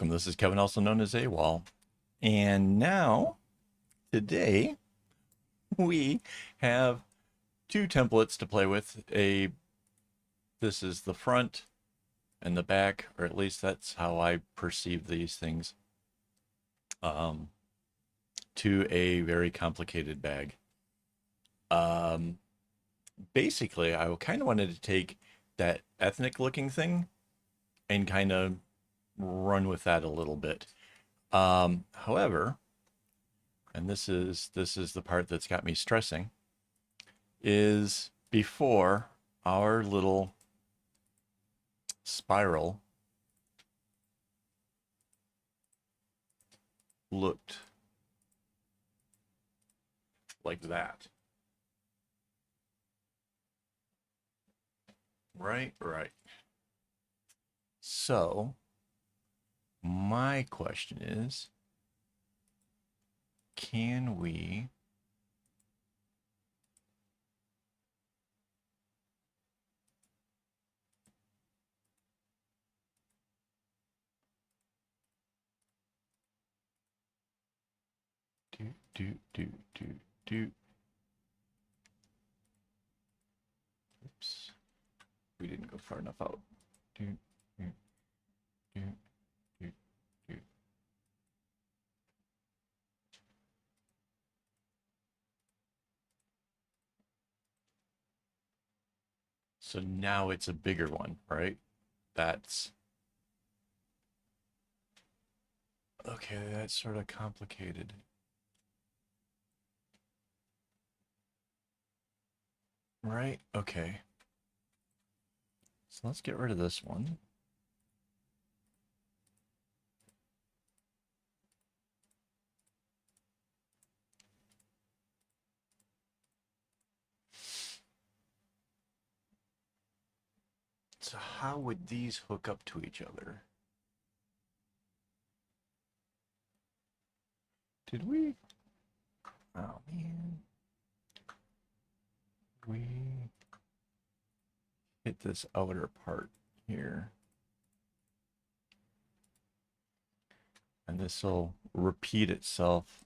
welcome. This is Kevin, also known as AWOL. And now, today, we have two templates to play with. This is the front and the back, or at least that's how I perceive these things, um, to a very complicated bag. Um, Basically, I kind of wanted to take that ethnic looking thing and kind of run with that a little bit. However, and this is the part that's got me stressing, is before our little spiral looked like that. Right. So, my question is, can we do do do do do oops, we didn't go far enough out. Do do do do do. So now it's a bigger one, right? That's okay, that's sort of complicated. Right? Okay. So let's get rid of this one. So how would these hook up to each other? Did we? Oh man. We hit this outer part here. And this will repeat itself.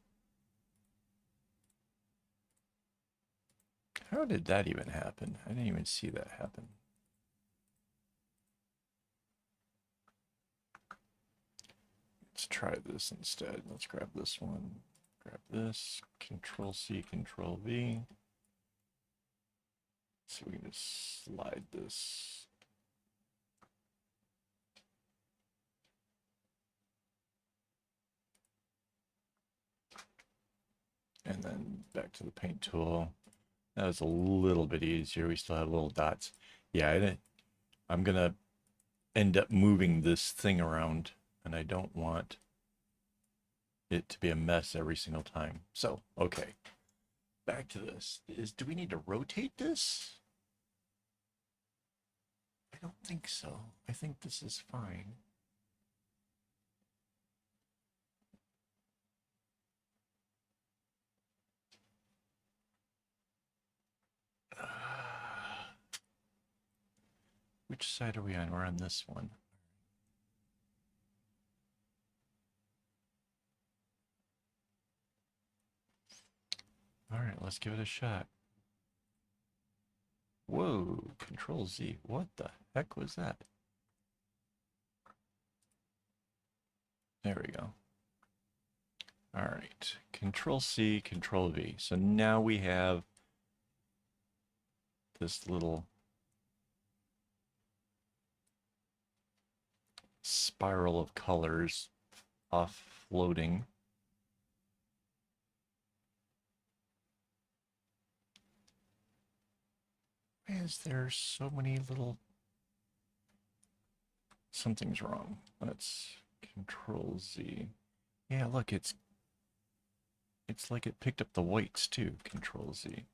How did that even happen? I didn't even see that happen. Let's try this instead. Let's grab this one. Grab this. Control C, Control V. So we can just slide this. And then back to the paint tool. That was a little bit easier. We still have little dots. Yeah, I'm gonna end up moving this thing around, and I don't want it to be a mess every single time. So, okay. Back to this. Do we need to rotate this? I don't think so. I think this is fine. Which side are we on? We're on this one. All right, let's give it a shot. Whoa, Control Z. What the heck was that? There we go. All right, Control C, Control V. So now we have this little spiral of colors offloading. Why is there so many little... Something's wrong. Let's Control Z. Yeah, look, it's like it picked up the whites too. Control Z.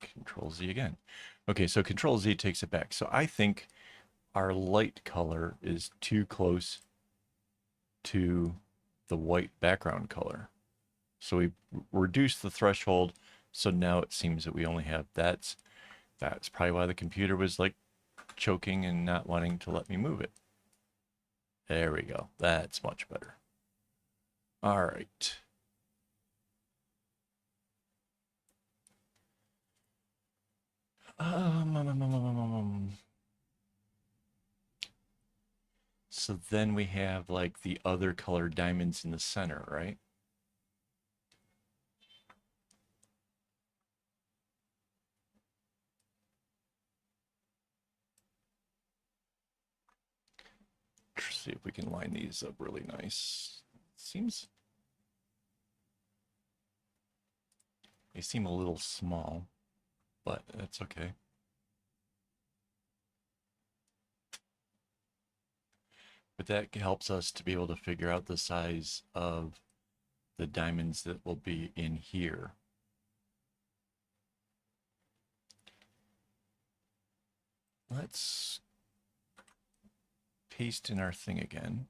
Control Z again. Okay, so Control Z takes it back. So I think our light color is too close to the white background color. So we reduced the threshold. So now it seems that we only have that's probably why the computer was like choking and not wanting to let me move it. There we go. That's much better. All right. So then we have like the other colored diamonds in the center, right? Let's see if we can line these up really nice. Seems they seem a little small, but that's okay. But that helps us to be able to figure out the size of the diamonds that will be in here. Let's paste in our thing again.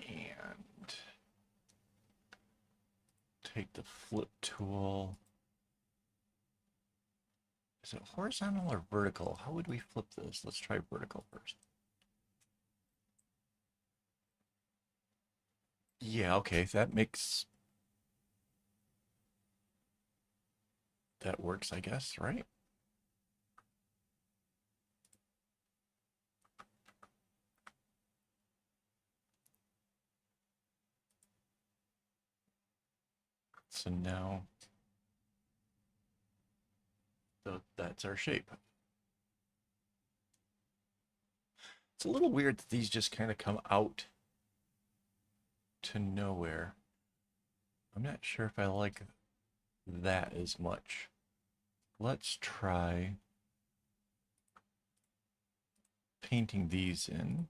And take the flip tool. Is it horizontal or vertical? How would we flip this? Let's try vertical first. Yeah, okay, that works, I guess, right? So now that's our shape. It's a little weird that these just kind of come out to nowhere. I'm not sure if I like that as much. Let's try painting these in.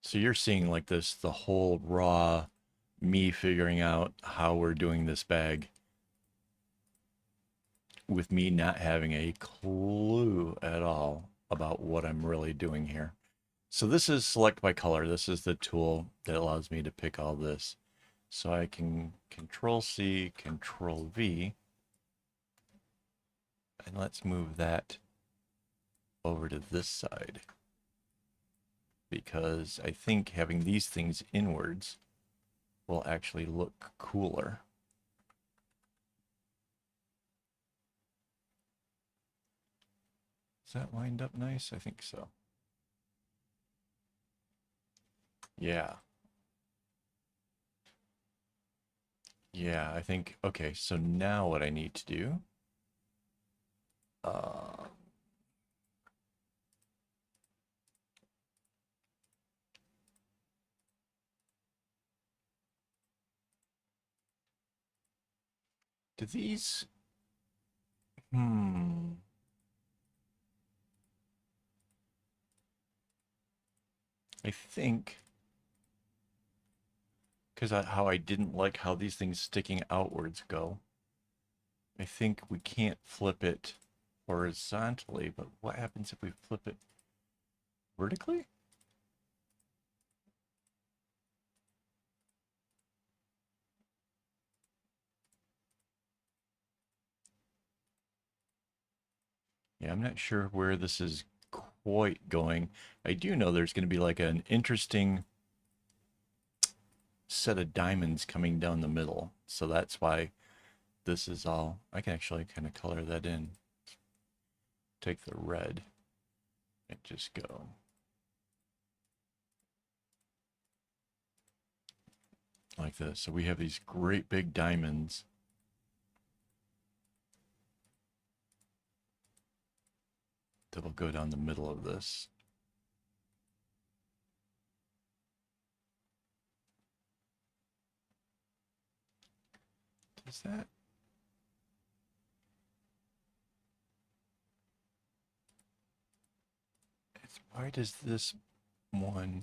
So you're seeing like this, the whole raw me figuring out how we're doing this bag with me not having a clue at all about what I'm really doing here. So this is select by color. This is the tool that allows me to pick all this. So I can Control C, Control V, and let's move that over to this side, because I think having these things inwards will actually look cooler. Is that lined up nice? I think so. Yeah. Yeah, I think, okay, so now what I need to do, uh, do these, I think, because how I didn't like how these things sticking outwards go, I think we can't flip it horizontally, but what happens if we flip it vertically? Yeah, I'm not sure where this is quite going. I do know there's going to be like an interesting set of diamonds coming down the middle. So that's why this is all, I can actually kind of color that in. Take the red and just go. Like this. So we have these great big diamonds. That will go down the middle of this. Does that? Why does this one,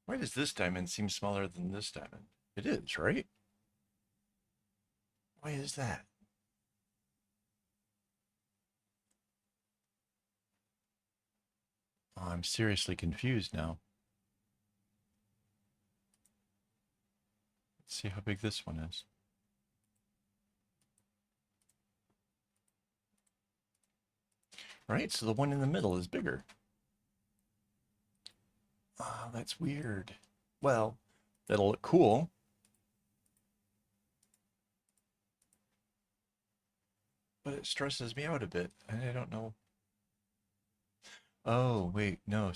why does this diamond seem smaller than this diamond? It is, right? Why is that? Oh, I'm seriously confused now. Let's see how big this one is. Right, so the one in the middle is bigger. Oh, that's weird. Well, that'll look cool. But it stresses me out a bit, and I don't know. Oh, wait, no.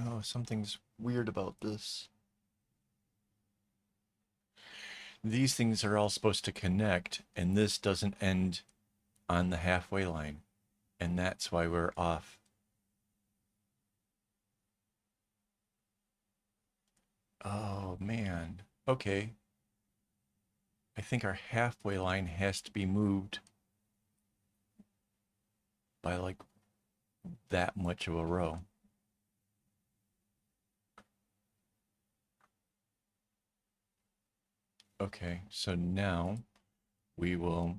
Oh, something's weird about this. These things are all supposed to connect, and this doesn't end on the halfway line. And that's why we're off. Oh, man. Okay. I think our halfway line has to be moved by like that much of a row. Okay, so now we will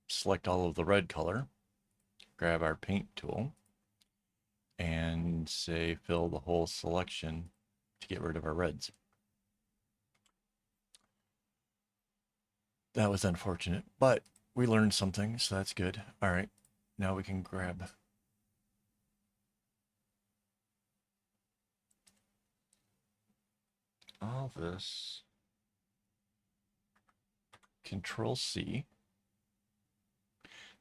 select all of the red color, grab our paint tool, and say fill the whole selection to get rid of our reds. That was unfortunate, but we learned something, so that's good. All right, now we can grab all this, Control C.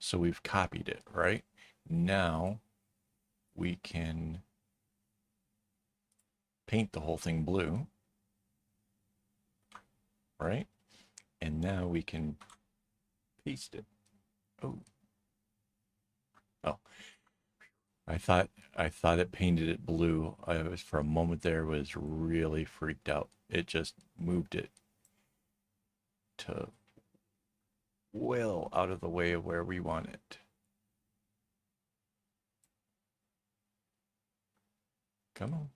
So we've copied it, right? Now we can paint the whole thing blue, right? And now we can paste it. Oh. Oh. I thought it painted it blue. I was for a moment there was really freaked out. It just moved it to well out of the way of where we want it. Come on.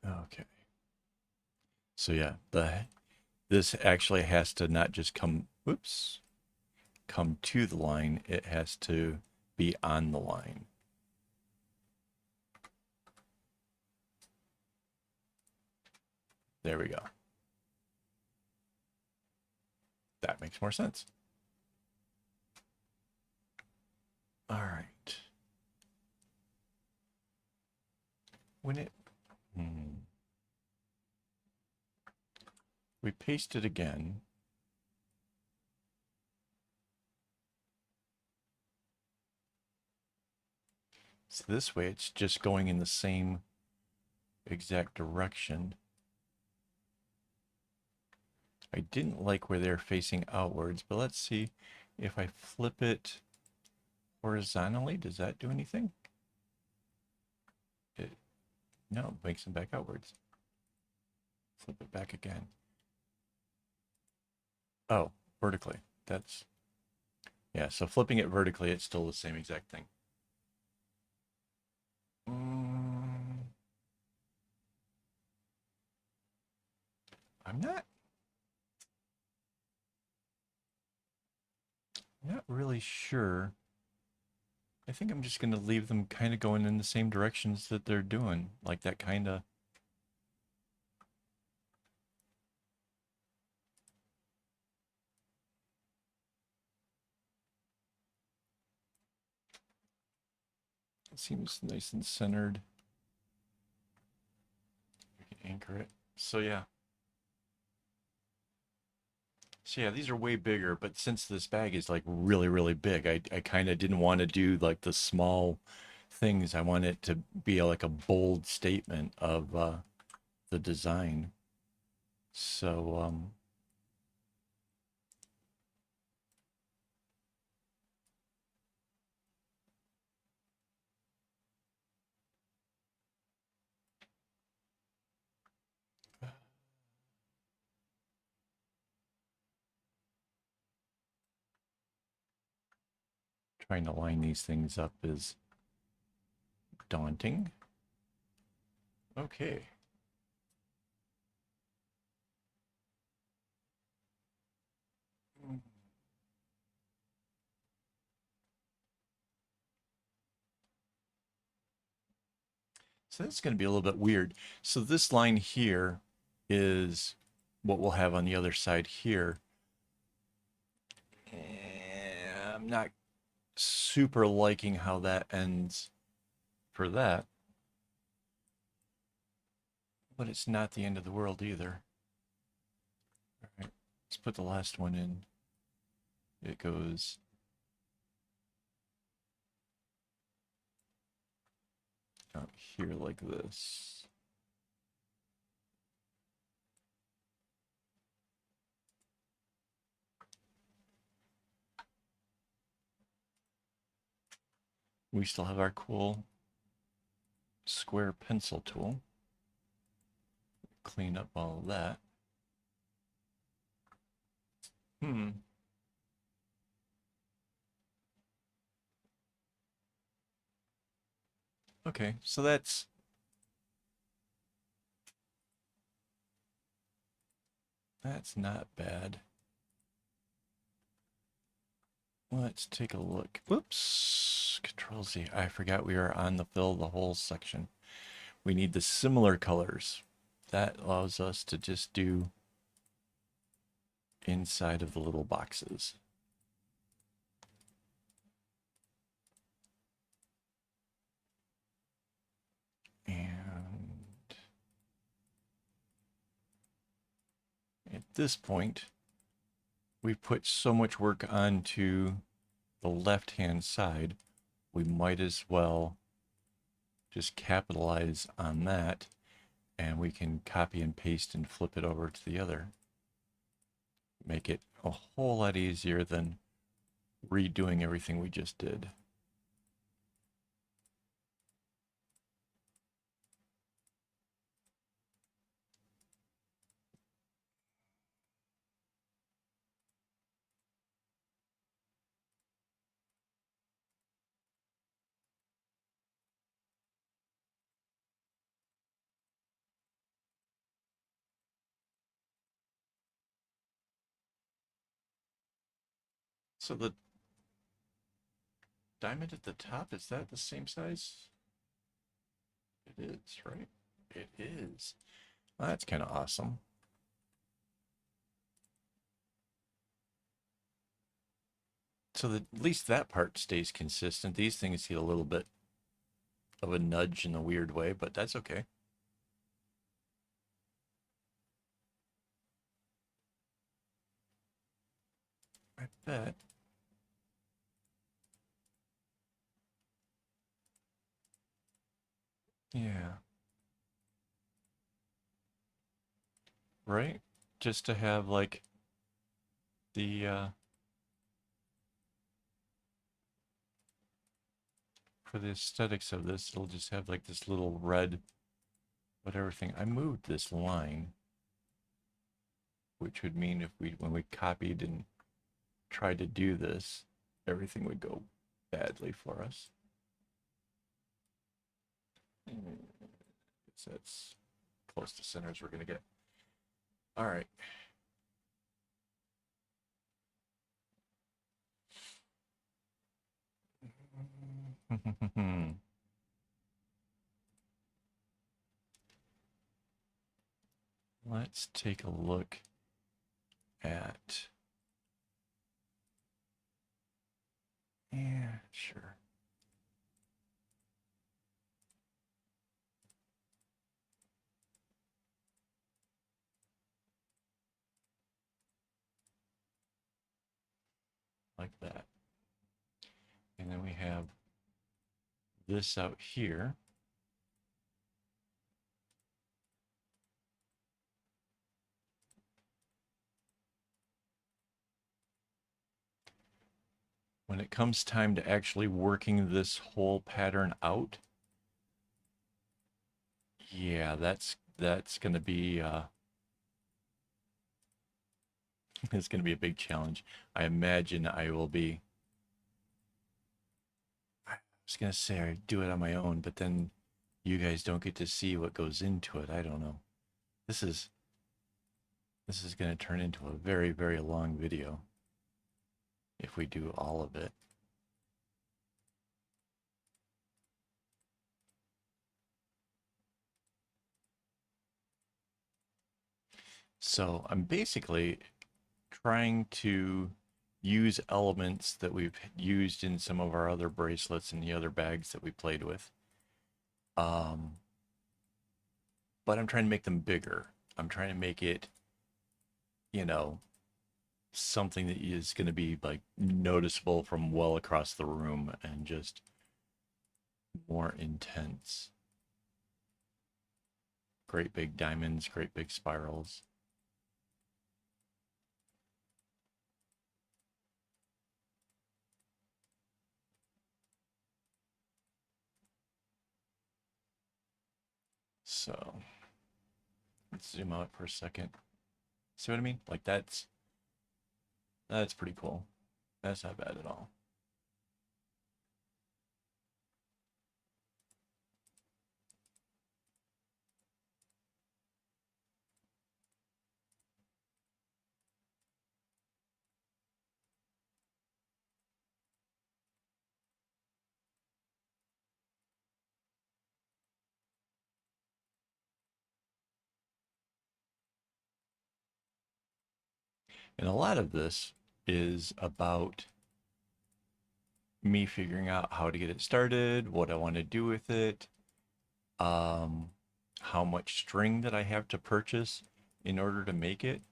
Okay. So yeah, this actually has to not just come, whoops, come to the line. It has to be on the line. There we go. That makes more sense. All right. When it, we paste it again. So this way it's just going in the same exact direction. I didn't like where they're facing outwards, but let's see if I flip it horizontally, does that do anything? No, it makes them back outwards. Flip it back again. Oh, vertically. That's, yeah, so flipping it vertically, it's still the same exact thing. I'm not really sure. I think I'm just going to leave them kind of going in the same directions that they're doing, like that kind of. It seems nice and centered. We can anchor it. So yeah. So yeah, these are way bigger, but since this bag is like really, really big, I kind of didn't want to do like the small things. I want it to be like a bold statement of the design. So trying to line these things up is daunting. Okay. So that's going to be a little bit weird. So this line here is what we'll have on the other side here. And I'm not super liking how that ends for that. But it's not the end of the world either. All right, let's put the last one in. It goes out here like this. We still have our cool square pencil tool. Clean up all of that. Okay, so that's not bad. Let's take a look. Whoops. Control Z. I forgot we are on the fill the whole section. We need the similar colors. That allows us to just do inside of the little boxes. And at this point, we've put so much work onto the left-hand side, we might as well just capitalize on that, and we can copy and paste and flip it over to the other. Make it a whole lot easier than redoing everything we just did. So the diamond at the top, is that the same size? It is, right? It is. Well, that's kind of awesome. So that at least that part stays consistent. These things get a little bit of a nudge in a weird way, but that's okay. I bet. Yeah. Right? Just to have like the for the aesthetics of this, it'll just have like this little red whatever thing. I moved this line, which would mean if we when we copied and tried to do this, everything would go badly for us. That's close to center as we're gonna get. All right. Let's take a look at. Yeah, sure. Like that. And then we have this out here. When it comes time to actually working this whole pattern out, yeah, that's going to be it's going to be a big challenge. I imagine I will be. I was going to say I do it on my own, but then you guys don't get to see what goes into it. I don't know. This is going to turn into a very, very long video if we do all of it. So I'm basically trying to use elements that we've used in some of our other bracelets and the other bags that we played with. Um, but I'm trying to make them bigger. I'm trying to make it, you know, something that is going to be like noticeable from well across the room and just more intense. Great big diamonds, great big spirals. So let's zoom out for a second. See what I mean? Like that's pretty cool. That's not bad at all. And a lot of this is about me figuring out how to get it started, what I want to do with it, um, how much string that I have to purchase in order to make it.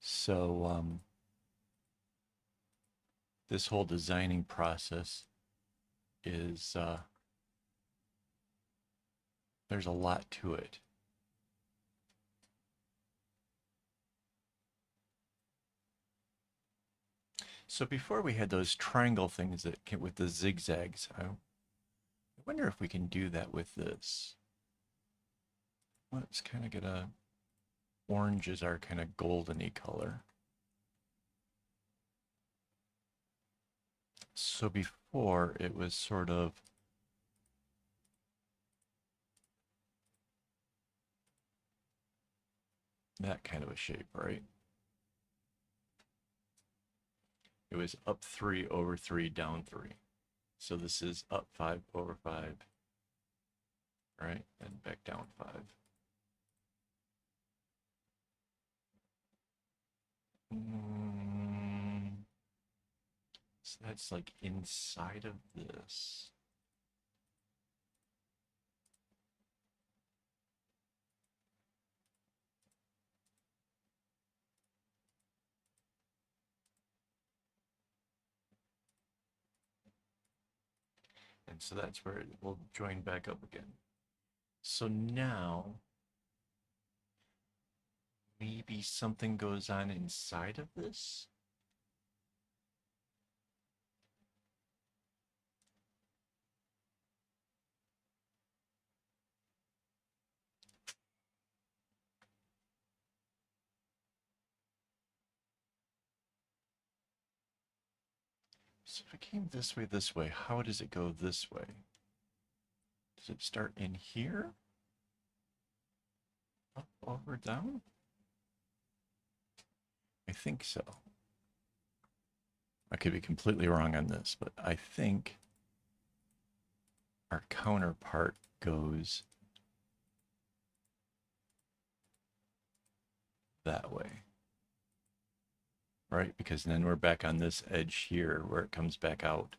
So this whole designing process is there's a lot to it. So before we had those triangle things that came with the zigzags, I wonder if we can do that with this. Let's kind of get a orange is our kind of goldeny color. So before it was sort of that kind of a shape, right? It was up 3 over 3, down 3. So this is up 5 over 5, right? And back down 5. So that's like inside of this. And so that's where it will join back up again. So now maybe something goes on inside of this. So if it came this way, how does it go this way? Does it start in here? Up, over, down? I think so. I could be completely wrong on this, but I think our counterpart goes that way, right? Because then we're back on this edge here where it comes back out.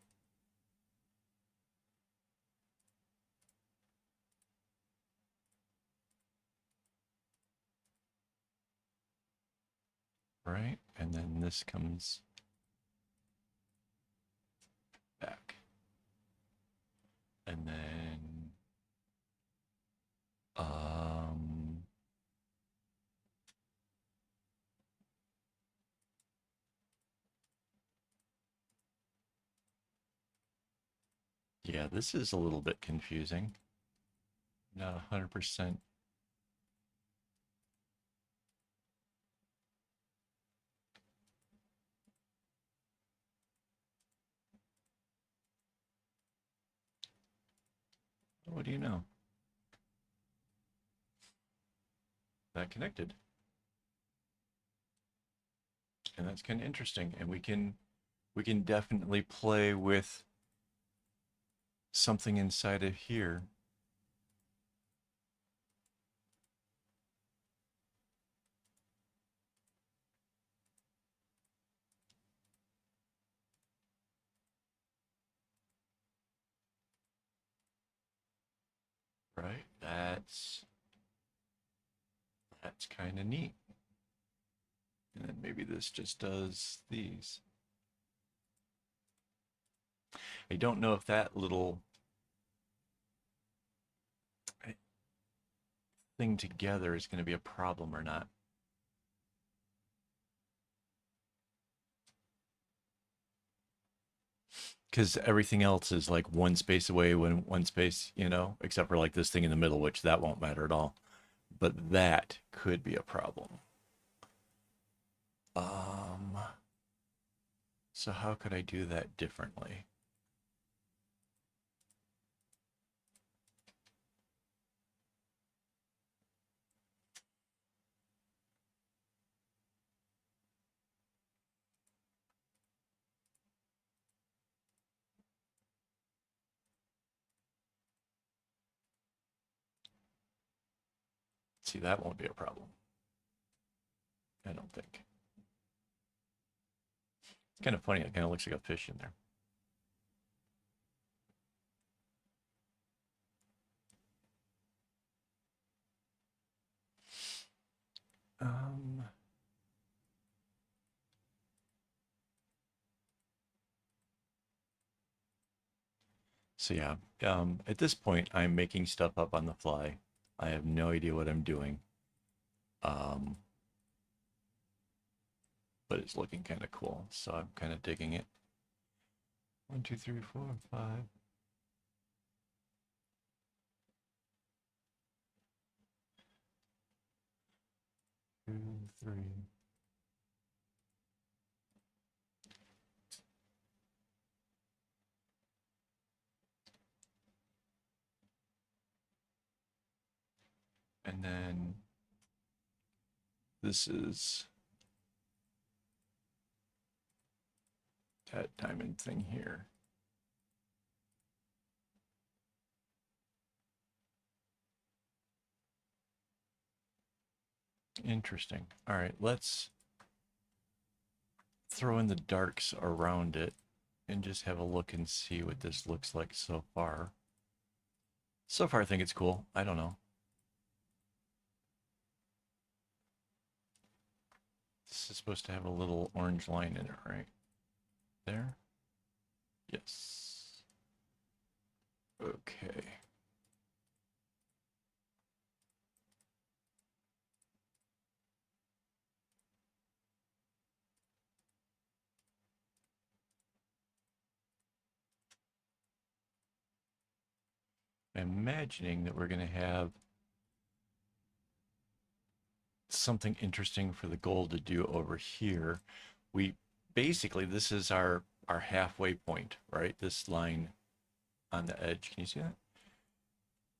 Right? And then this comes back. And then yeah, this is a little bit confusing. Not 100%. What do you know? That connected. And that's kind of interesting. And we can definitely play with something inside of here. right? That's kind of neat. And then maybe this just does these. I don't know if that little thing together is going to be a problem or not. Because everything else is like one space away when one space, you know, except for like this thing in the middle, which that won't matter at all. But that could be a problem. Um, so how could I do that differently? See, that won't be a problem. I don't think. It's kind of funny. It kind of looks like a fish in there. Um, so yeah, at this point, I'm making stuff up on the fly. I have no idea what I'm doing. Um, but it's looking kind of cool, so I'm kind of digging it. 1, 2, 3, 4, 5. Two, three. And then this is that diamond thing here. Interesting. All right, let's throw in the darks around it and just have a look and see what this looks like so far. So far, I think it's cool. I don't know. This is supposed to have a little orange line in it, right? There? Yes. Okay. I'm imagining that we're going to have something interesting for the gold to do over here. We basically, this is our halfway point, right? This line on the edge. Can you see that?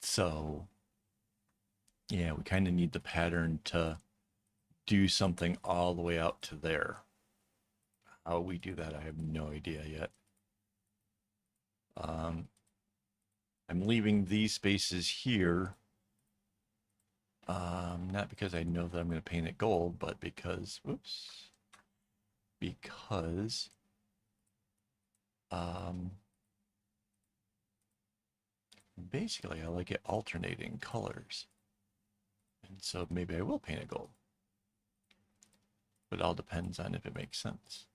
So yeah, we kind of need the pattern to do something all the way out to there. How we do that, I have no idea yet. I'm leaving these spaces here, not because I know that I'm going to paint it gold, but because, oops, because basically I like it alternating colors. And so maybe I will paint it gold. But it all depends on if it makes sense.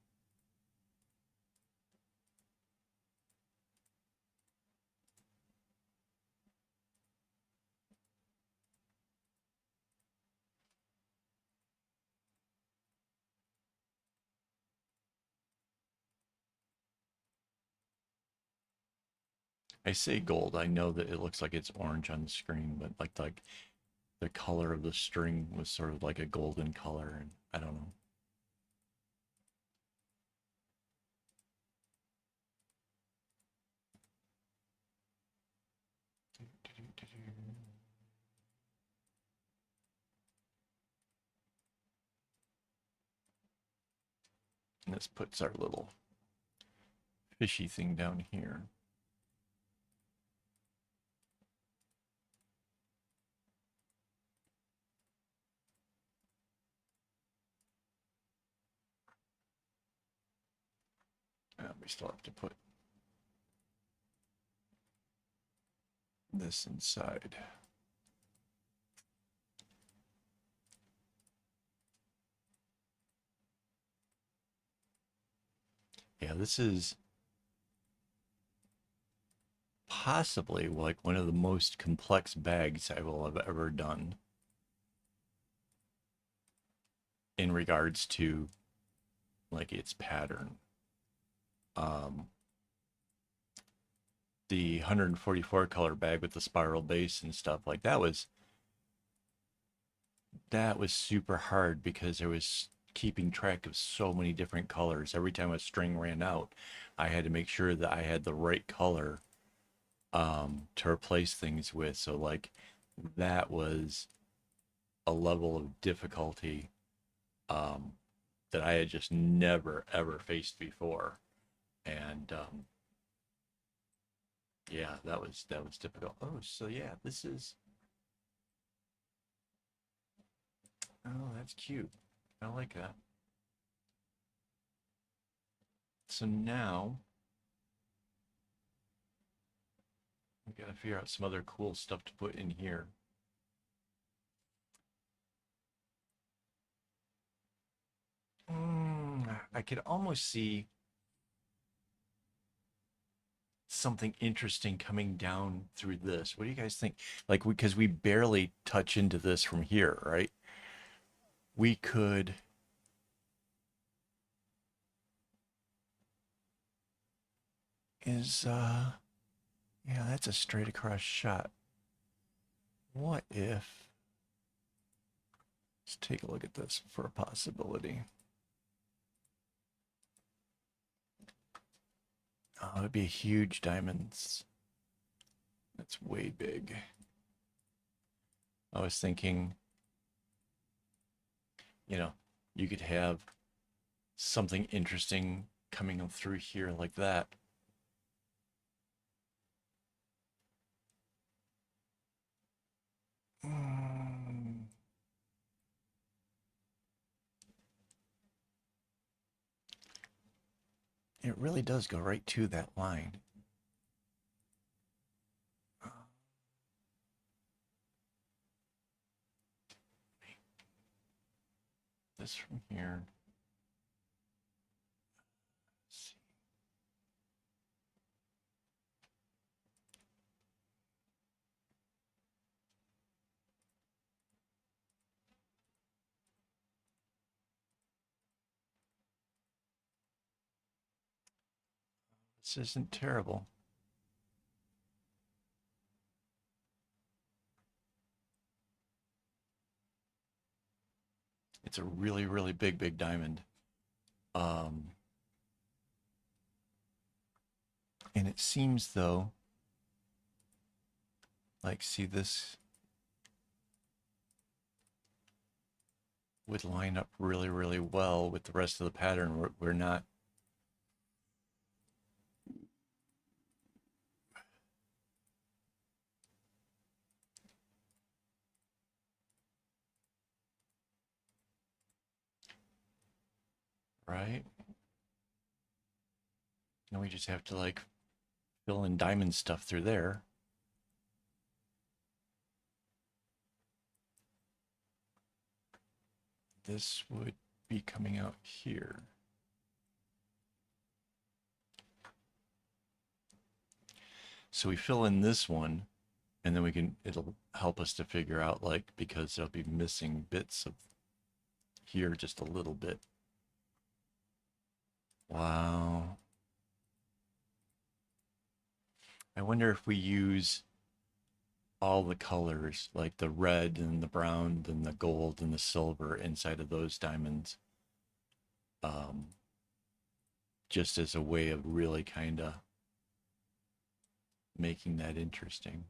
I say gold. I know that it looks like it's orange on the screen, but like the color of the string was sort of like a golden color, and I don't know. And this puts our little fishy thing down here. We still have to put this inside. Yeah, this is possibly like one of the most complex bags I will have ever done in regards to like its pattern. The 144 color bag with the spiral base and stuff like that was super hard because there was keeping track of so many different colors. Every time a string ran out, I had to make sure that I had the right color to replace things with. So like that was a level of difficulty um, that I had just never ever faced before, and yeah, that was difficult. Oh, so yeah, this is. Oh, that's cute. I like that. So now we gotta figure out some other cool stuff to put in here. I could almost see something interesting coming down through this. What do you guys think? Like, because we barely touch into this from here, right? We could. Yeah, that's a straight across shot. What if, let's take a look at this for a possibility. Oh, it'd be a huge diamonds. That's way big. I was thinking, you know, you could have something interesting coming through here like that. Mm, it really does go right to that line. This from here. Let's see. This isn't terrible. It's a really, really big, big diamond. Um, and it seems though, like, see this would line up really, really well with the rest of the pattern. We're not. Right? And we just have to like fill in diamond stuff through there. This would be coming out here. So we fill in this one, and then it'll help us to figure out, like, because they'll be missing bits of here just a little bit. Wow. I wonder if we use all the colors, like the red and the brown and the gold and the silver inside of those diamonds, um, just as a way of really kind of making that interesting.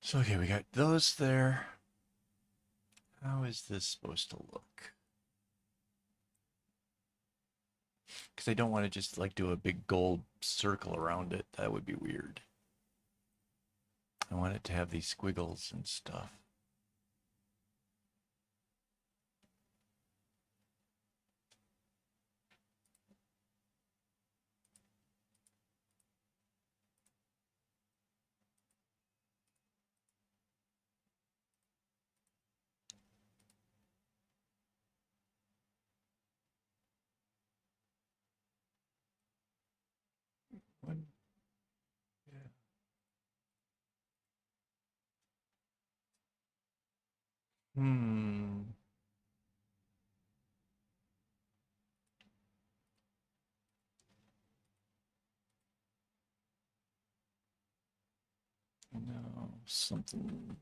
So, okay, we got those there. How is this supposed to look? Because I don't want to just like do a big gold circle around it. That would be weird. I want it to have these squiggles and stuff. Hmm. No, something.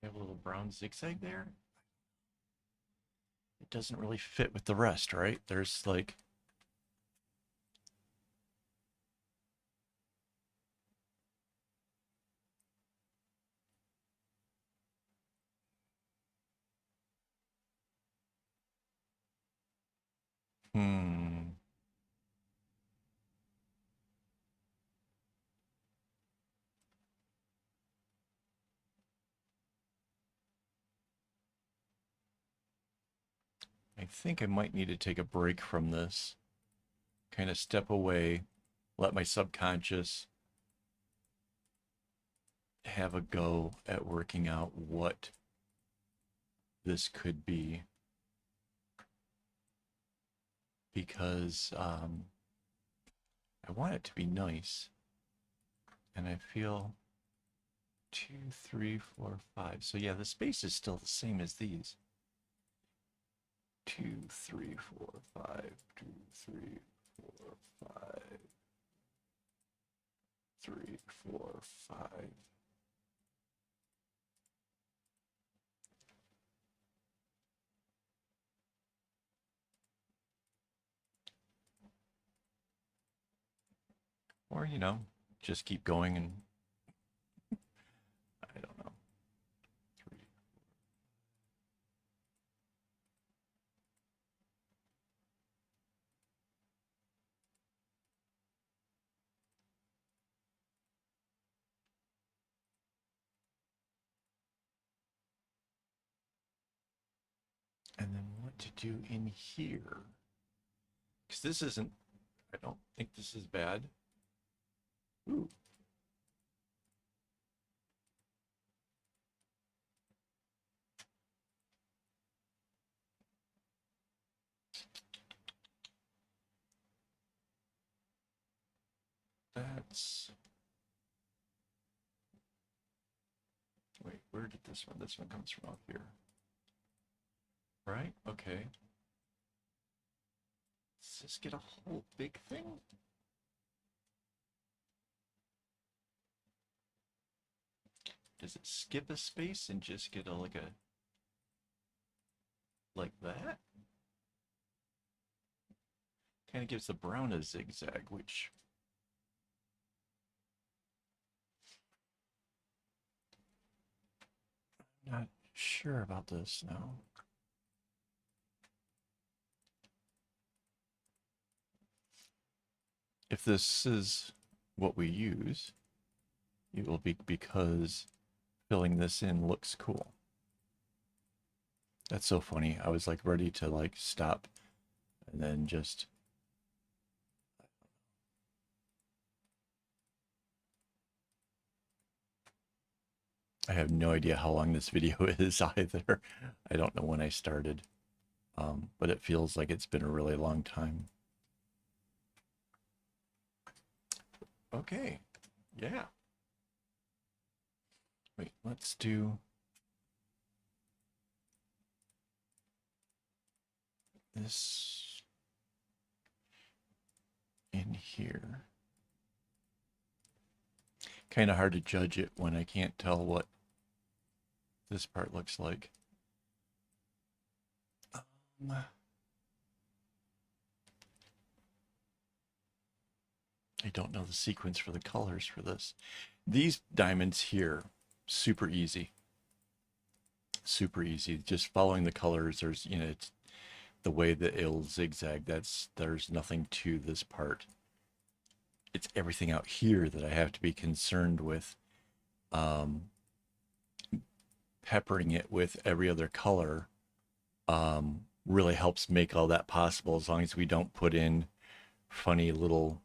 You have a little brown zigzag there. It doesn't really fit with the rest, right? There's like, hmm. I think I might need to take a break from this, kind of step away, let my subconscious have a go at working out what this could be, because I want it to be nice, and I feel 2, 3, 4, 5. So yeah, the space is still the same as these. 2, 3, 4, 5. 2, 3, 4, 5. 3, 4, 5. Or, just keep going and I don't know. 3. And then what to do in here. Because this isn't, I don't think this is bad. Ooh. That's, wait, where did this one? This one comes from up here. Right? Okay. Does this get a whole big thing? Does it skip a space and just get like that? Kind of gives the brown a zigzag, which I'm not sure about this now. If this is what we use, it will be because filling this in looks cool. That's so funny. I was like ready to like stop and then just I have no idea how long this video is either. I don't know when I started, but it feels like it's been a really long time. Okay, yeah. Wait, let's do this in here. Kind of hard to judge it when I can't tell what this part looks like. I don't know the sequence for the colors for this. These diamonds here, super easy. Super easy. Just following the colors, there's, it's the way that it'll zigzag. There's nothing to this part. It's everything out here that I have to be concerned with. Peppering it with every other color really helps make all that possible, as long as we don't put in funny little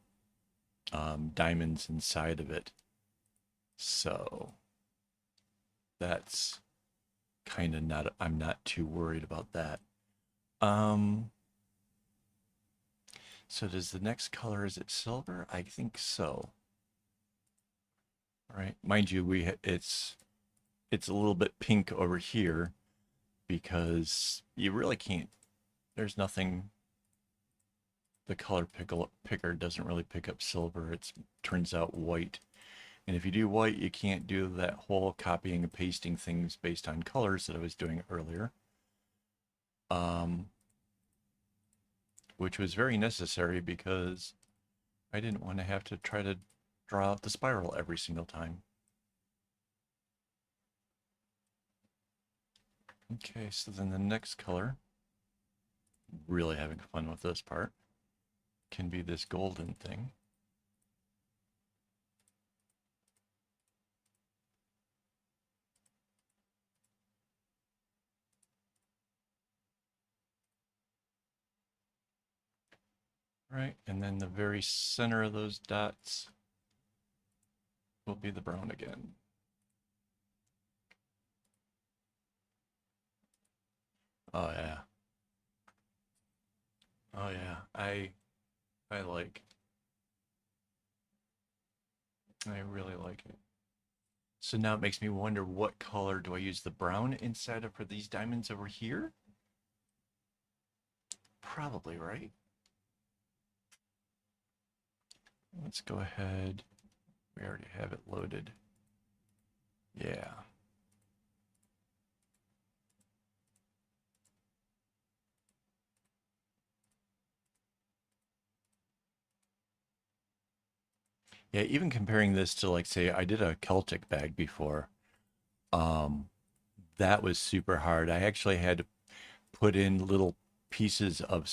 diamonds inside of it. So that's kind of not, I'm not too worried about that. Um, so does the next color, is it silver? I think so. All right. Mind you, it's a little bit pink over here because you really can't, there's nothing, the color picker doesn't really pick up silver. It turns out white. And if you do white, you can't do that whole copying and pasting things based on colors that I was doing earlier. Which was very necessary because I didn't want to have to try to draw out the spiral every single time. Okay, so then the next color, really having fun with this part, can be this golden thing. Right, and then the very center of those dots will be the brown again. Oh yeah. Oh yeah. I like. I really like it. So now it makes me wonder, what color do I use the brown inside of for these diamonds over here? Probably, right? Let's go ahead. We already have it loaded. Yeah. Yeah, even comparing this to, like, say I did a Celtic bag before. Um that was super hard. I actually had to put in little pieces of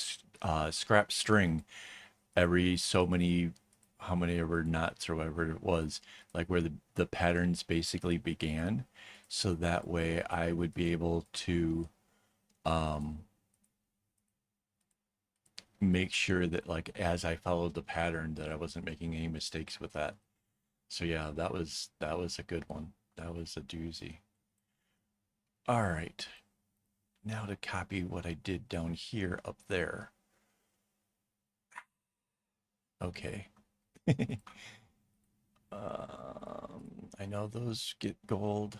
scrap string every so many, how many ever knots or whatever it was, like where the patterns basically began. So that way I would be able to um, make sure that, like, as I followed the pattern, that I wasn't making any mistakes with that. So yeah, that was a good one. That was a doozy. All right. Now to copy what I did down here up there. Okay. I know those get gold.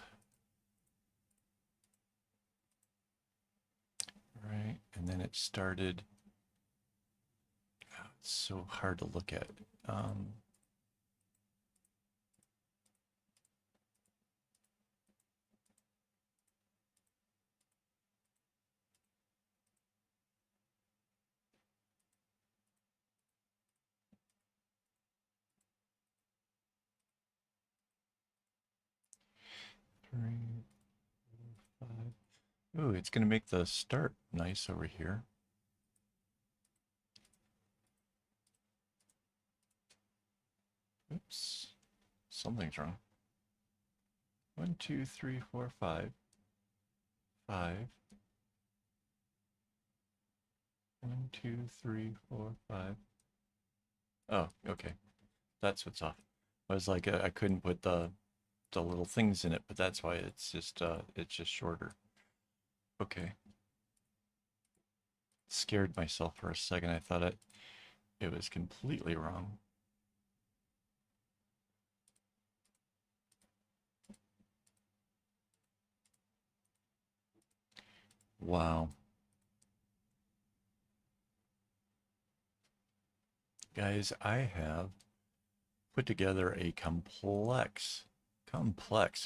Right. And then it started. Oh, it's so hard to look at. Um, Three, 5. Ooh, it's going to make the start nice over here. Oops. Something's wrong. 1, 2, 3, 4, 5. 5. 1, 2, 3, 4, 5. Oh, okay. That's what's off. I was like, I couldn't put the little things in it, but that's why it's just shorter. Okay. Scared myself for a second. I thought it was completely wrong. Wow. Guys, I have put together a complex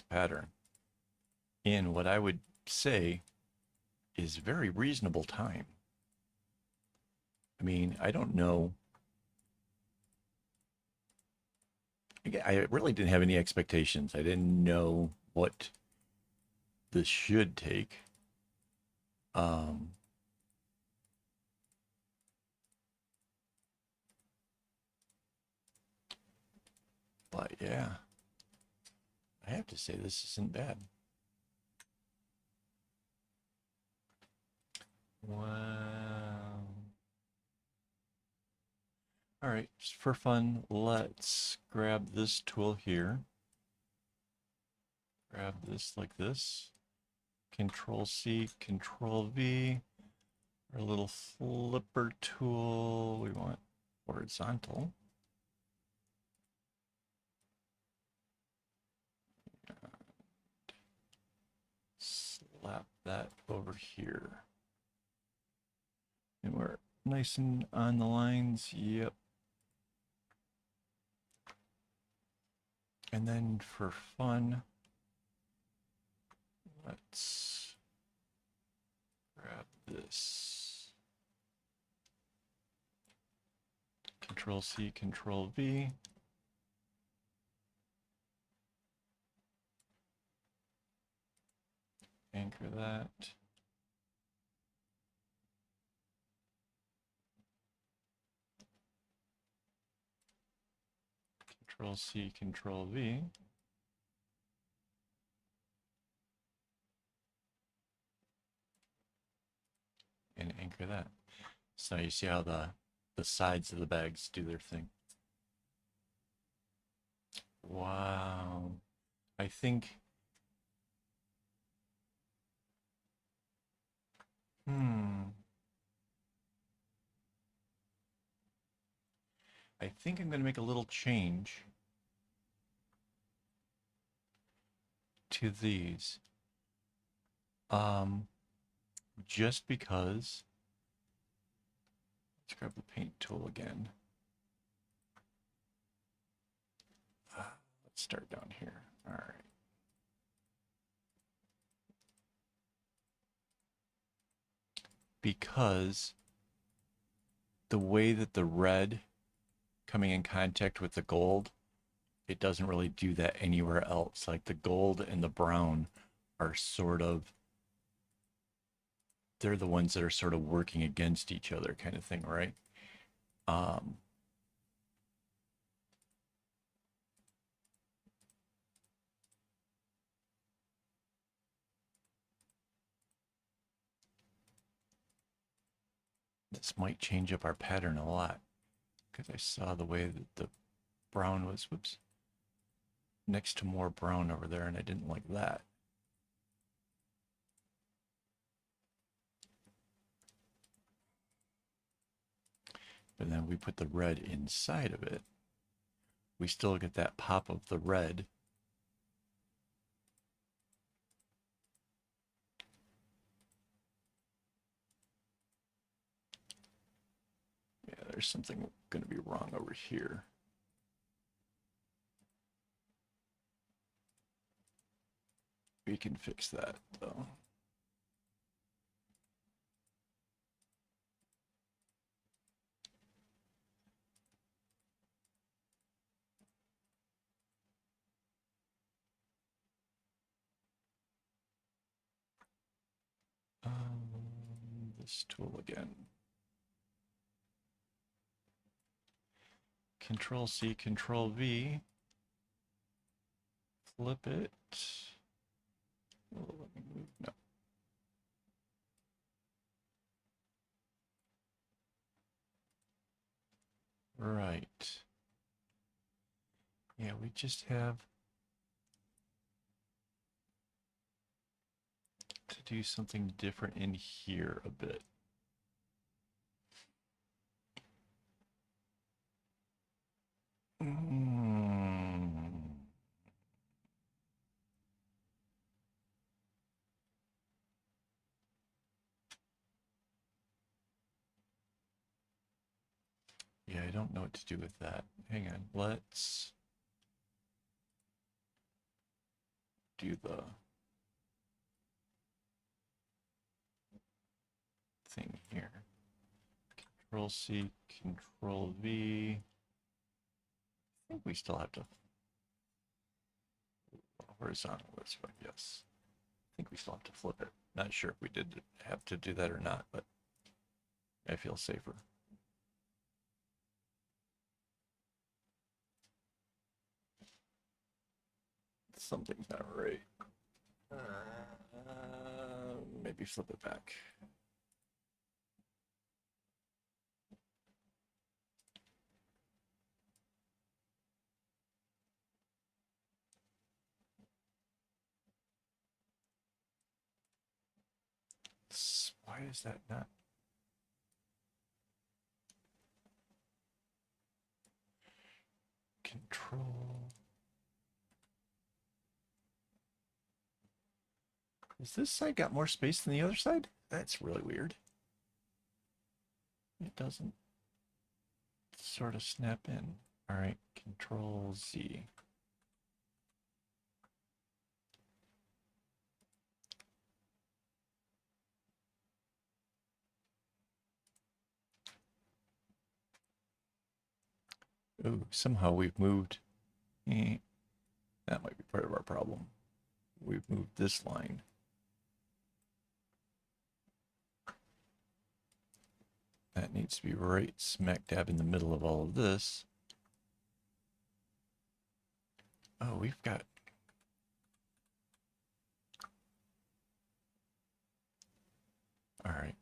pattern in what I would say is very reasonable time. I mean, I don't know. I really didn't have any expectations. I didn't know what this should take. Um, but yeah, I have to say this isn't bad. Wow. All right, just for fun, let's grab this tool here Grab this like this. Control C, Control V. Our little flipper tool, we want horizontal. Slap that over here. And we're nice and on the lines, yep. And then for fun, let's grab this. Control C, Control V. Anchor that. Control C, Control V. And anchor that. So you see how the sides of the bags do their thing. Wow. I think I think I'm going to make a little change to these. Just because. Let's grab the paint tool again. Let's start down here. All right. Because the way that the red coming in contact with the gold, it doesn't really do that anywhere else. Like the gold and the brown are sort of, they're the ones that are sort of working against each other kind of thing, right? This might change up our pattern a lot because I saw the way that the brown was, whoops, next to more brown over there, and I didn't like that. But then we put the red inside of it. We still get that pop of the red. Yeah, there's something going to be wrong over here. We can fix that, though. This tool again. Control C, Control V. Flip it. Oh, let me move. No. Right. Yeah, we just have to do something different in here a bit. Yeah, I don't know what to do with that. Hang on, let's do the thing here. Control C, Control V. I think we still have to horizontal this way, yes. I think we still have to flip it. Not sure if we did have to do that or not, but I feel safer. Something's not right. Maybe flip it back. Why is that not? Control. Is this side got more space than the other side? That's really weird. It doesn't sort of snap in. All right, Control Z. Oh, somehow we've moved. That might be part of our problem. We've moved this line. That needs to be right smack dab in the middle of all of this. Oh, we've got... All right.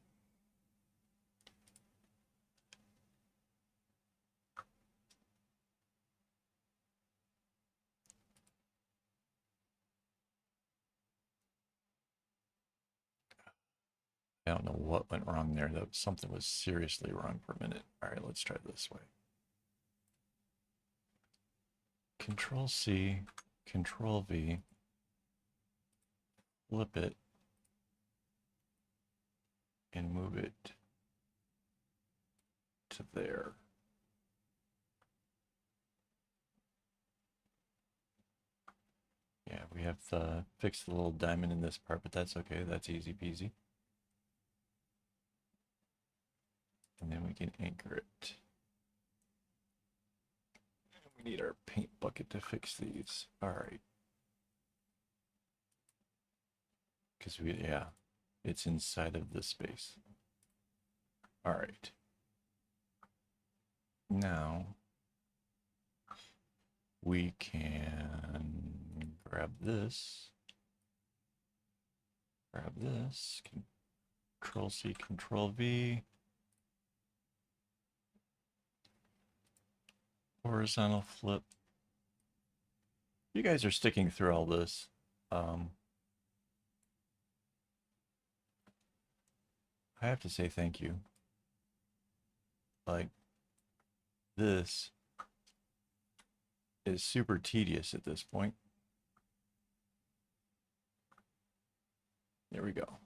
I don't know what went wrong there. That something was seriously wrong for a minute. All right, let's try this way. Control C, Control V, flip it, and move it to there. Yeah, we have to fix the little diamond in this part, but that's okay. That's easy peasy. And then we can anchor it. We need our paint bucket to fix these. All right. Because yeah, it's inside of this space. All right. Now we can grab this, Control C, Control V, horizontal flip. You guys are sticking through all this. I have to say thank you. Like, this is super tedious at this point. There we go.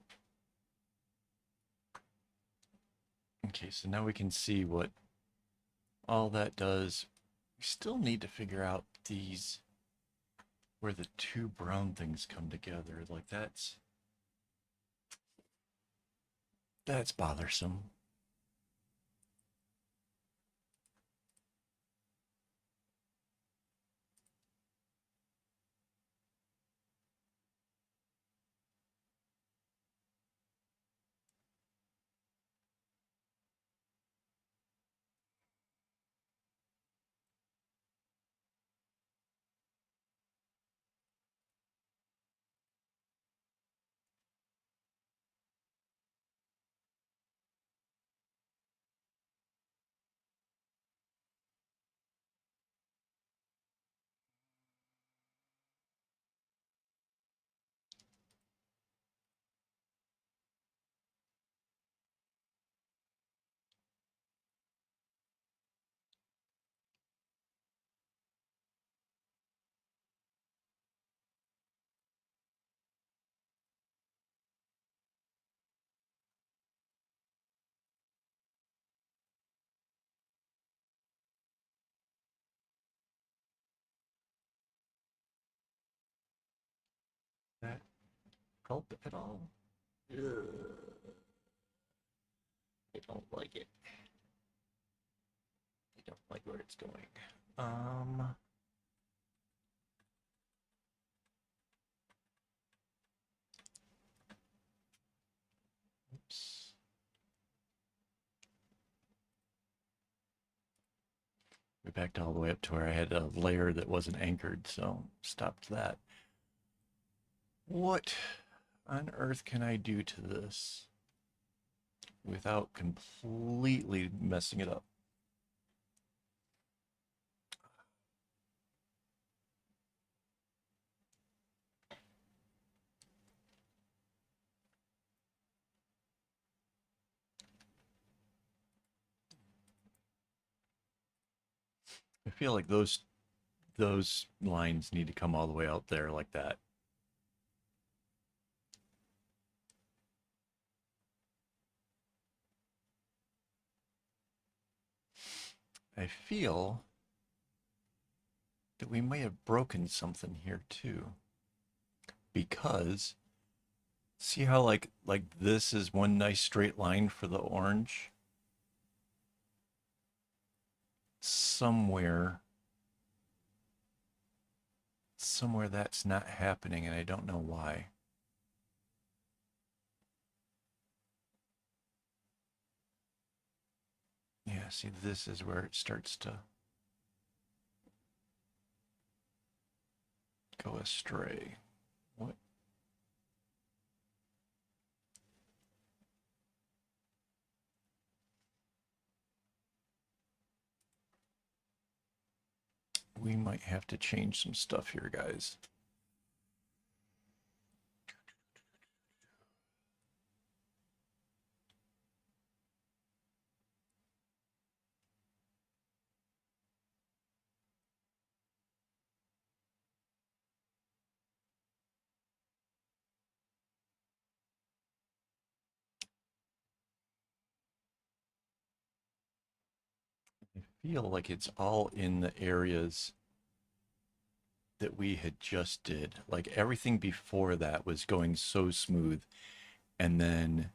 Okay, so now we can see what all that does. We still need to figure out these, where the two brown things come together. Like that's bothersome. That help at all? Ugh. I don't like it. I don't like where it's going. Oops. We backed all the way up to where I had a layer that wasn't anchored, so stopped that. What on earth can I do to this without completely messing it up? I feel like those lines need to come all the way out there like that. I feel that we may have broken something here too. Because see how like this is one nice straight line for the orange? Somewhere that's not happening and I don't know why. Yeah, see this is where it starts to go astray. What? We might have to change some stuff here, guys. I feel like it's all in the areas that we had just did. Like everything before that was going so smooth. And then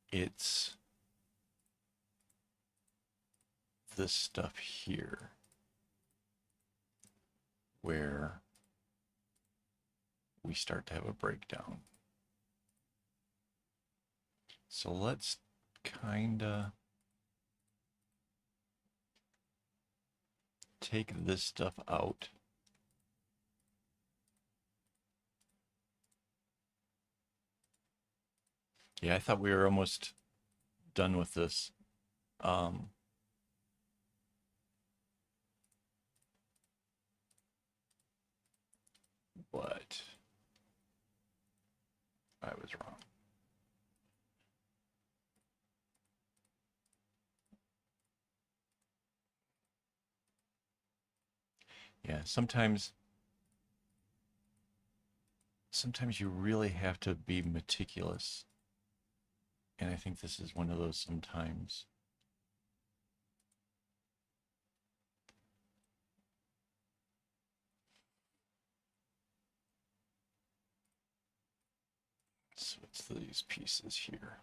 it's this stuff here where we start to have a breakdown. So let's kind of take this stuff out. Yeah, I thought we were almost done with this. But I was wrong. Yeah, sometimes you really have to be meticulous. And I think this is one of those sometimes. So it's these pieces here.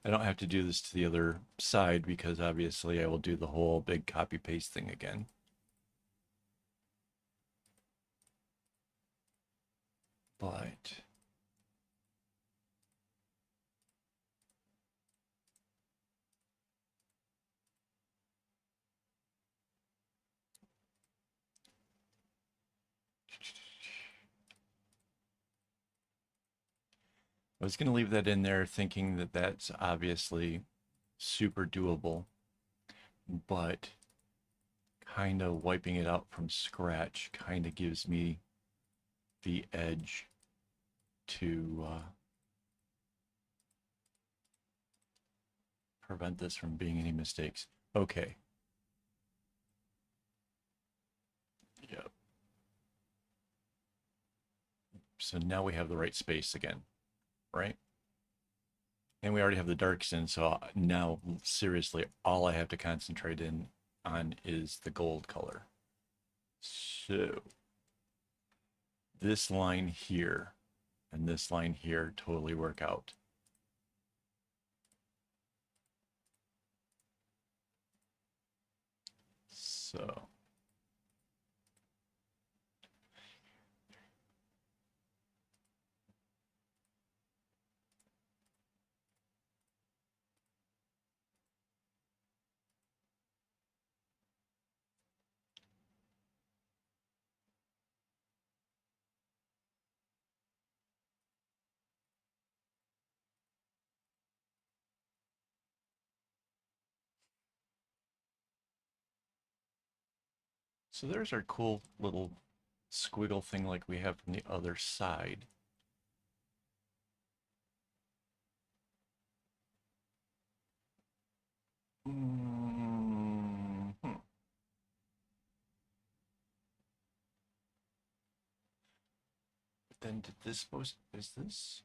I don't have to do this to the other side because obviously I will do the whole big copy paste thing again. But I was going to leave that in there thinking that that's obviously super doable, but kind of wiping it out from scratch kind of gives me the edge to prevent this from being any mistakes. Okay. Yep. So now we have the right space again, right? And we already have the darks in, so now seriously, all I have to concentrate in on is the gold color. So this line here and this line here totally work out. So so there's our cool little squiggle thing like we have from the other side. then did this supposed, is this?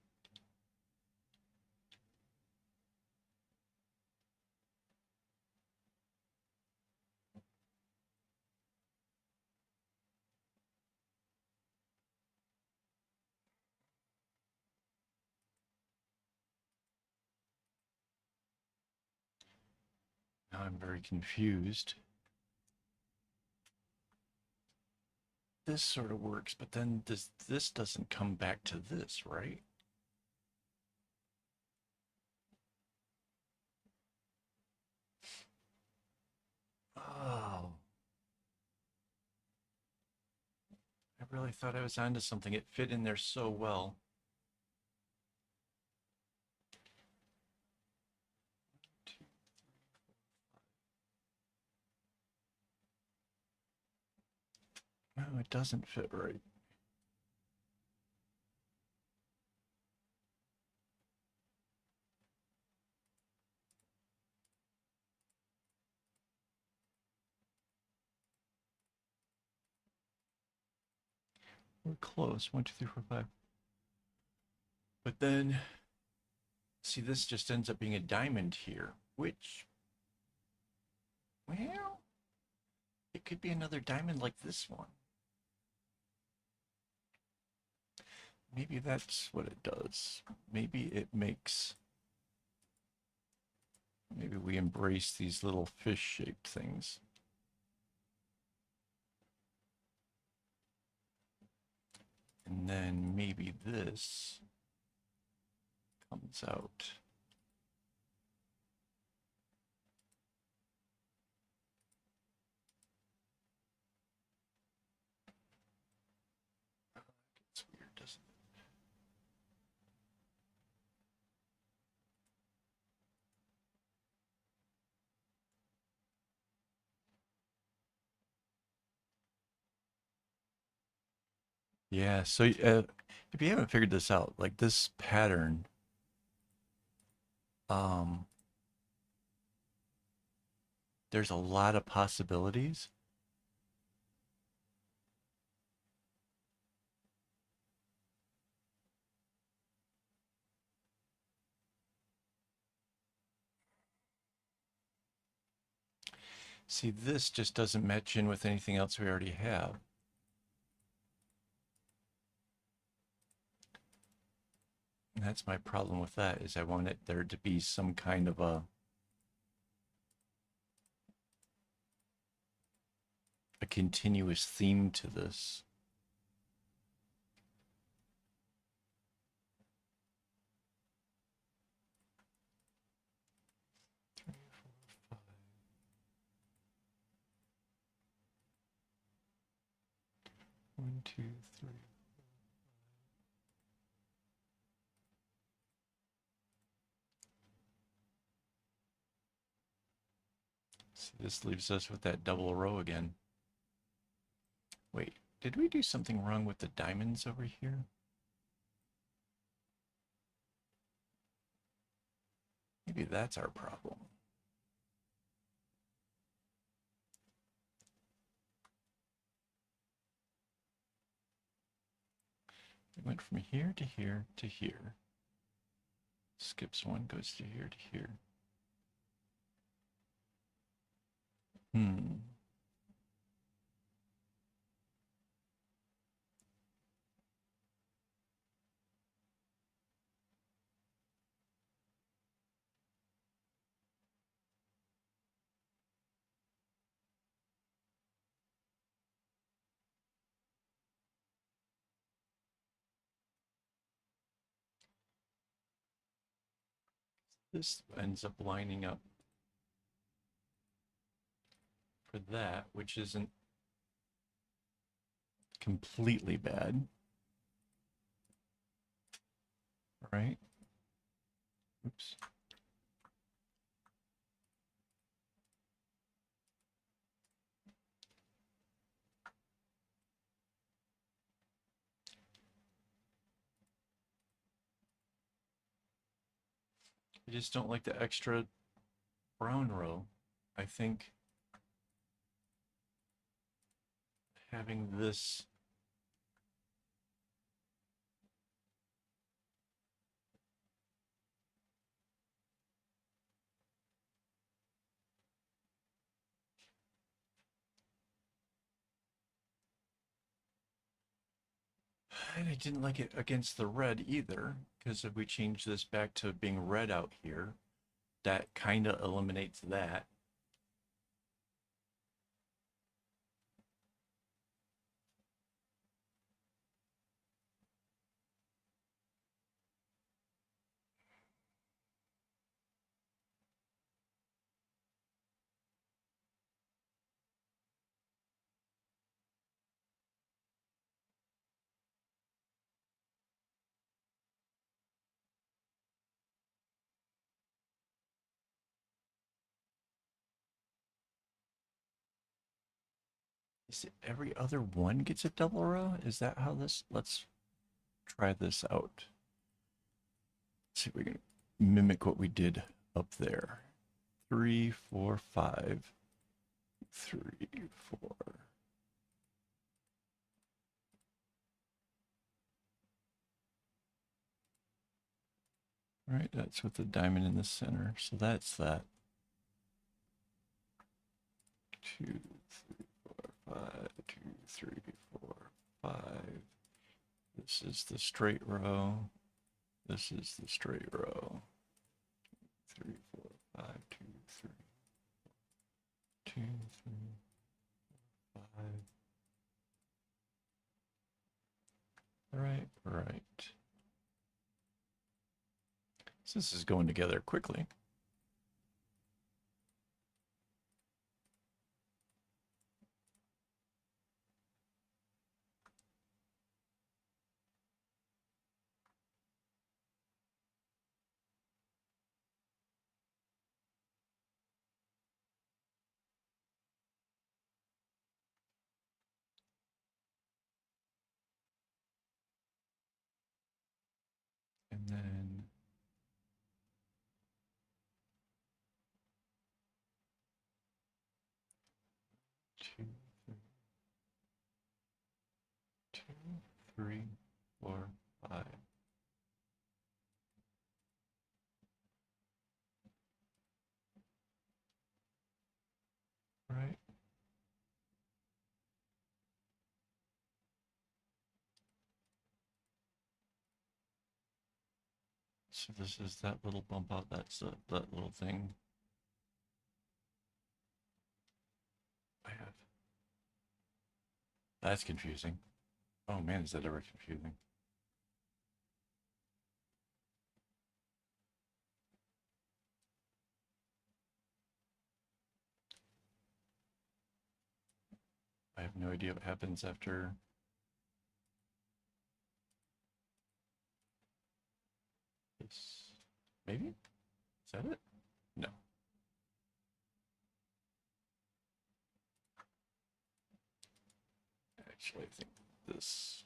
Now I'm very confused. This sort of works, but then this doesn't come back to this, right? Oh, I really thought I was onto something. It fit in there so well. No, it doesn't fit right. We're close. 1, 2, 3, 4, 5. But then, see, this just ends up being a diamond here, which, well, it could be another diamond like this one. Maybe that's what it does. Maybe it makes, maybe we embrace these little fish-shaped things. And then maybe this comes out. It's weird, doesn't it? Yeah, so if you haven't figured this out, like this pattern, um, there's a lot of possibilities. See, this just doesn't match in with anything else we already have. And that's my problem with that, is I want it there to be some kind of a continuous theme to this. Three, four, five. 1, 2, 3. See, this leaves us with that double row again. Wait, did we do something wrong with the diamonds over here? Maybe that's our problem. We went from here to here to here. Skips one, goes to here to here. Hmm. This ends up lining up for that, which isn't completely bad. Right? Oops. I just don't like the extra brown row. I think having this And I didn't like it against the red either, because if we change this back to being red out here, that kind of eliminates that. Is it every other one gets a double row? Is that how this? Let's try this out. See if we can mimic what we did up there. 3, 4, 5. 3, 4. Right, that's with the diamond in the center. So that's that. 2, 3, 4, 5. 2, 3, 4, 5. This is the straight row. This is the straight row. 3, 4, 5. 2, 3. 2, 3, 5. Right, right. So this is going together quickly. And then two, three, 4, 5. Right. So this is that little bump out. That's that little thing. I have. That's confusing. Oh man, is that ever confusing? I have no idea what happens after this. Maybe? Is that it? No. Actually, I think this.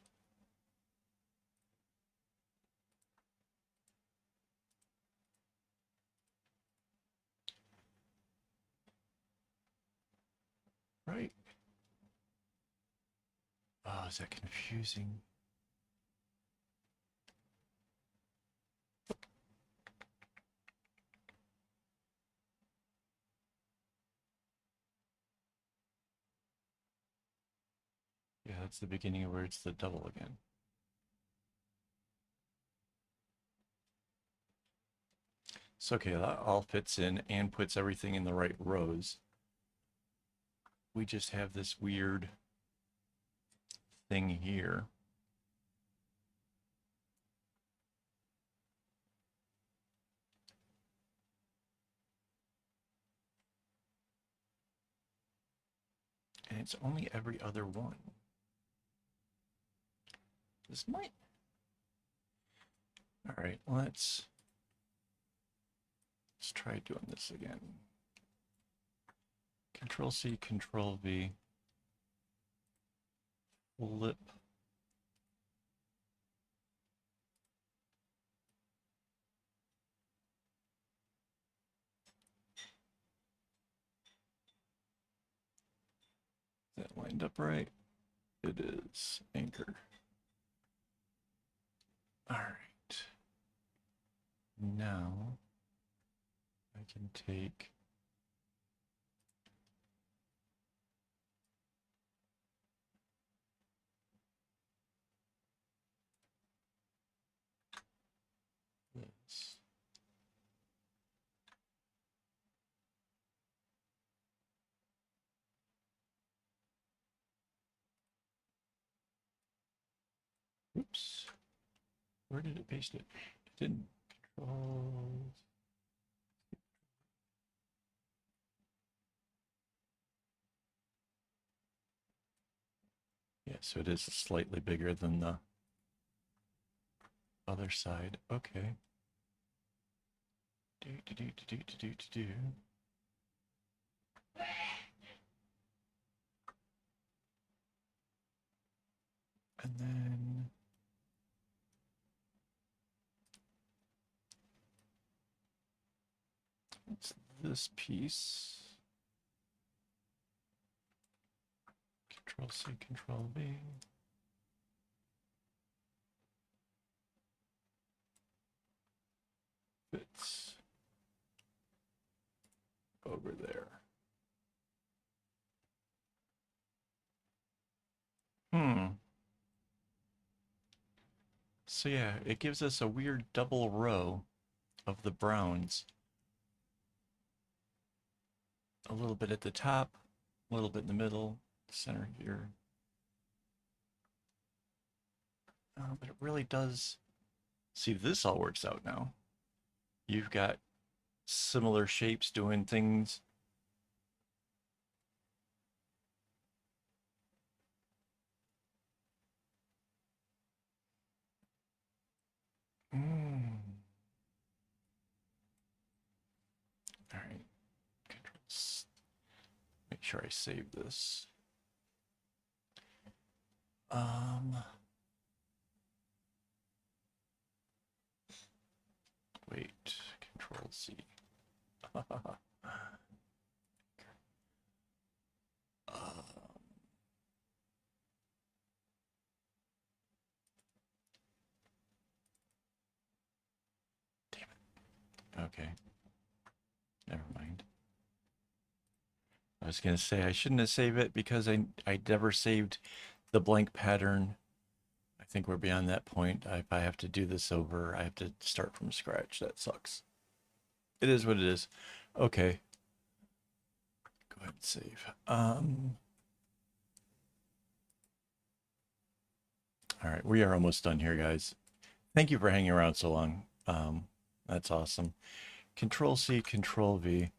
Right. Oh, is that confusing? Yeah, that's the beginning of where it's the double again. So okay, that all fits in and puts everything in the right rows. We just have this weird thing here. And it's only every other one. This might. All right, let's try doing this again. Control C, Control V. Flip. Is that lined up right? It is. Anchor. All right. Now I can take Oops. Where did it paste it? It didn't. Control. Yeah, so it is slightly bigger than the other side. Okay. Do do do do do do do do. And then it's this piece. Control C, Control V. Fits over there. So yeah, it gives us a weird double row of the browns. A little bit at the top, a little bit in the middle, center here. But it really does. See, this all works out now. You've got similar shapes doing things. All right. Controls. Make sure I save this. Wait. Control C. Damn it. Okay. Never mind. I was going to say I shouldn't have saved it because I never saved the blank pattern. I think we're beyond that point. If I have to do this over, I have to start from scratch. That sucks. It is what it is. Okay. Go ahead and save. All right, we are almost done here, guys. Thank you for hanging around so long. That's awesome. Control C, Control V.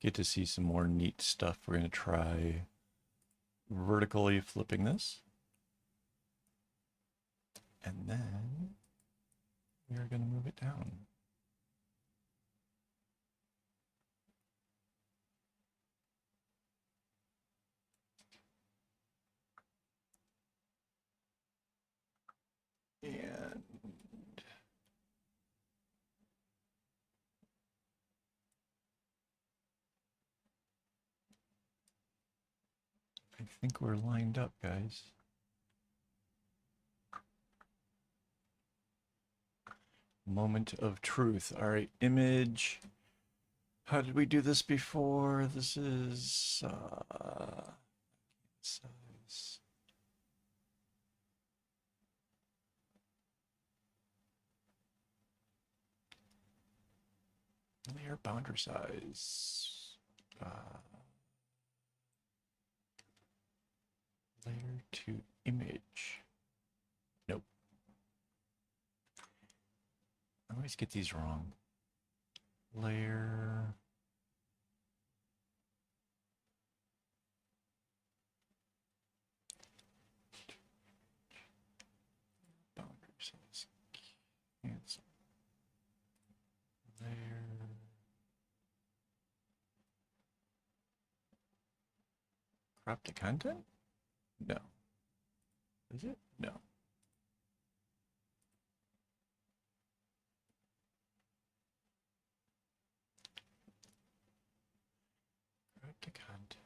Get to see some more neat stuff. We're going to try vertically flipping this. And then we're going to move it down. And I think we're lined up, guys. Moment of truth. All right, image. How did we do this before? This is size. Layer boundary size. Layer to image. Nope. I always get these wrong. Layer. Boundary size. Cancel. Layer. Crop to content? No. Is it? No. Crop to content.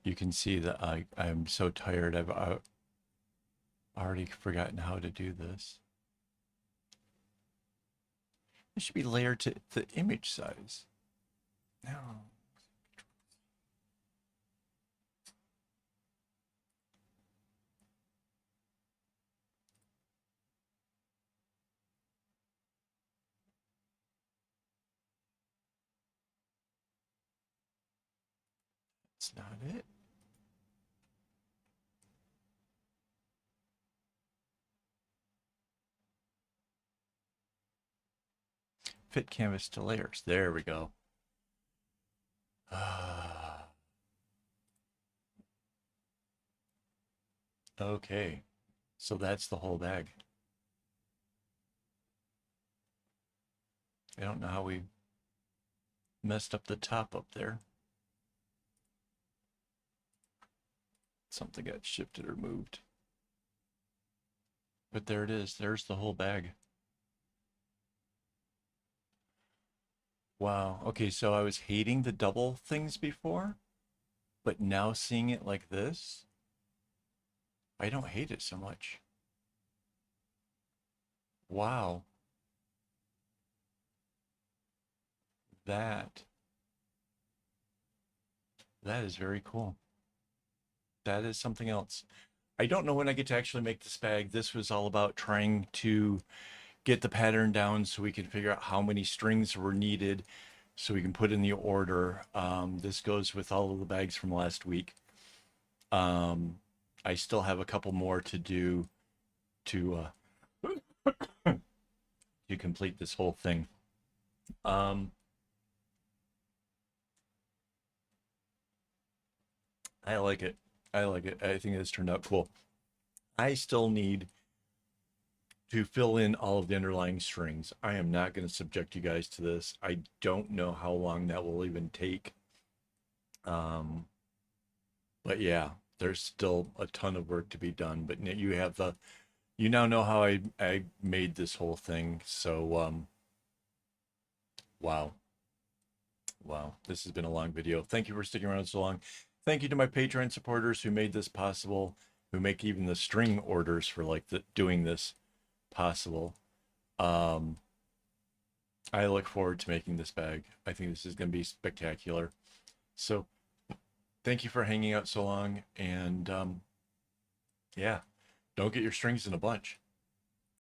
You can see that I'm so tired. I've already forgotten how to do this. It should be layered to the image size. No. That's not it. Fit canvas to layers. There we go. Okay, so that's the whole bag. I don't know how we messed up the top up there. Something got shifted or moved. But there it is. There's the whole bag. Wow. Okay, so I was hating the double things before, but now seeing it like this, I don't hate it so much. Wow. That that is very cool. That is something else. I don't know when I get to actually make this bag. This was all about trying to get the pattern down so we can figure out how many strings were needed so we can put in the order. This goes with all of the bags from last week. I still have a couple more to do to to complete this whole thing. Um, I like it. I like it. I think it's turned out cool. I still need to fill in all of the underlying strings. I am not going to subject you guys to this. I don't know how long that will even take. Um, but yeah, there's still a ton of work to be done. But you have the, you now know how I made this whole thing. So wow, wow, this has been a long video. Thank you for sticking around so long. Thank you to my Patreon supporters who made this possible, who make even the string orders for like doing this possible. Um, I look forward to making this bag. I think this is going to be spectacular. So thank you for hanging out so long. And yeah, don't get your strings in a bunch.